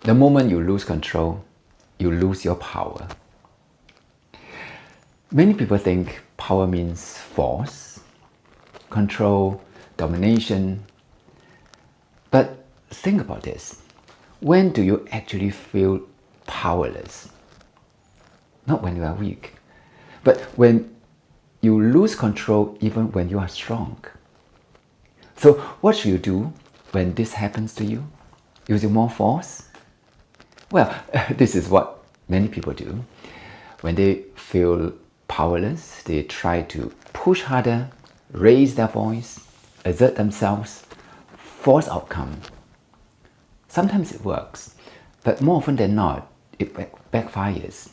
The moment you lose control, you lose your power. Many people think power means force, control, domination. But think about this. When do you actually feel powerless? Not when you are weak, but when you lose control even when you are strong. So what should you do when this happens to you? Using more force? Well, this is what many people do. When they feel powerless, they try to push harder, raise their voice, assert themselves, force outcome. Sometimes it works, but more often than not, it backfires.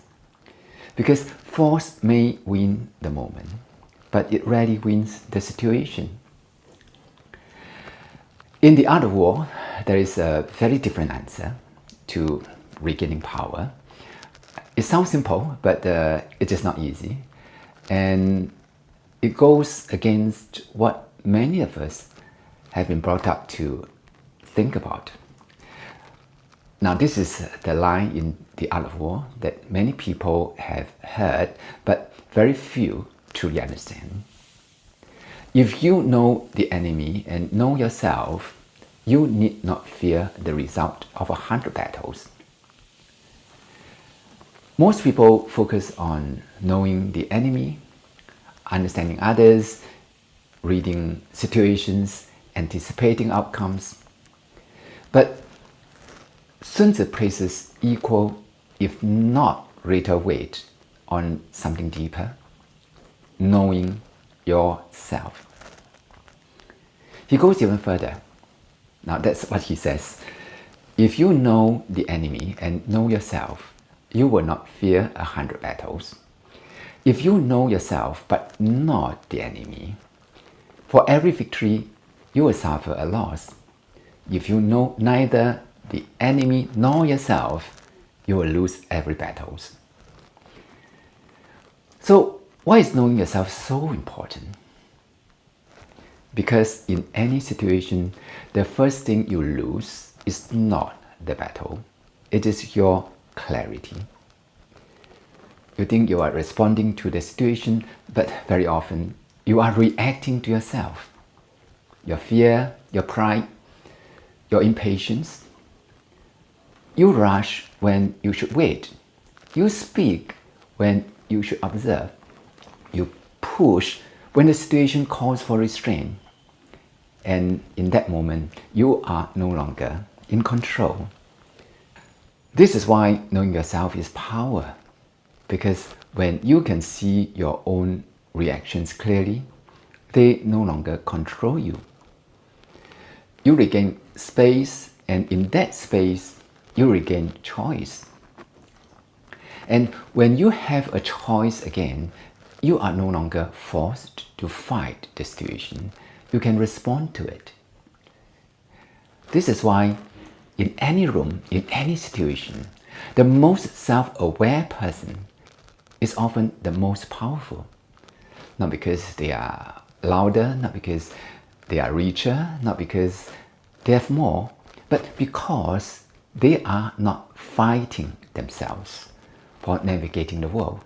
Because force may win the moment, but it rarely wins the situation. In the art of war, there is a very different answer to regaining power. It sounds simple, but it is not easy. And it goes against what many of us have been brought up to think about. Now, this is the line in the art of war that many people have heard, but very few truly understand. If you know the enemy and know yourself, you need not fear the result of 100 battles. Most people focus on knowing the enemy, understanding others, reading situations, anticipating outcomes. But Sun Tzu places equal, if not greater weight on something deeper, knowing yourself. He goes even further. Now that's what he says. If you know the enemy and know yourself, you will not fear 100 battles. If you know yourself but not the enemy, for every victory you will suffer a loss. If you know neither the enemy nor yourself, you will lose every battle. So why is knowing yourself so important? Because in any situation, the first thing you lose is not the battle. It is your clarity. You think you are responding to the situation, but very often you are reacting to yourself. Your fear, your pride, your impatience. You rush when you should wait. You speak when you should observe. You push when the situation calls for restraint. And in that moment, you are no longer in control. This is why knowing yourself is power. Because when you can see your own reactions clearly, they no longer control you. You regain space, and in that space, you regain choice. And when you have a choice again, you are no longer forced to fight the situation. You can respond to it. This is why in any room, in any situation, the most self-aware person is often the most powerful. Not because they are louder, not because they are richer, not because they have more, but because they are not fighting themselves for navigating the world.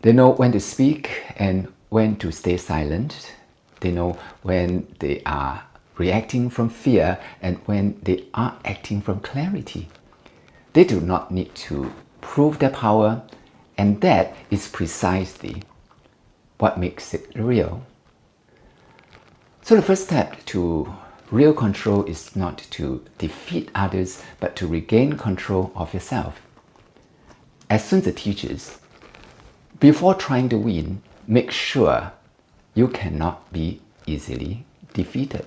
They know when to speak and when to stay silent. They know when they are reacting from fear and when they are acting from clarity. They do not need to prove their power, and that is precisely what makes it real. So the first step to real control is not to defeat others, but to regain control of yourself. As Sun Tzu teaches, before trying to win, make sure you cannot be easily defeated.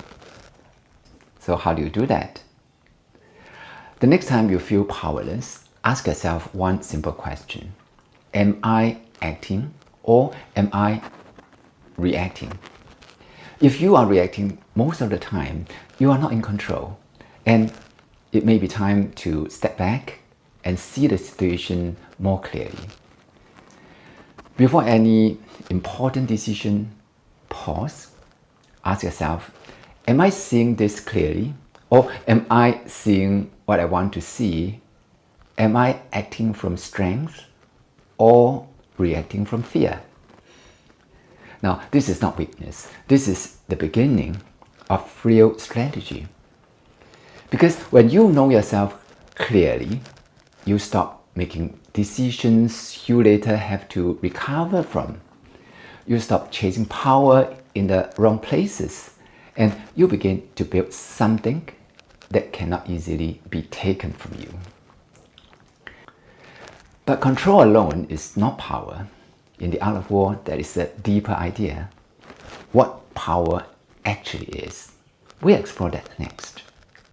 So how do you do that? The next time you feel powerless, ask yourself one simple question. Am I acting or am I reacting? If you are reacting most of the time, you are not in control, and it may be time to step back and see the situation more clearly. Before any important decision, pause. Ask yourself, am I seeing this clearly Or am I seeing what I want to see? Am I acting from strength or reacting from fear? Now, this is not weakness. This is the beginning of real strategy. Because when you know yourself clearly, you stop making decisions you later have to recover from. You stop chasing power in the wrong places, and you begin to build something that cannot easily be taken from you. But control alone is not power. In the art of war, there is a deeper idea. What power actually is. We'll explore that next.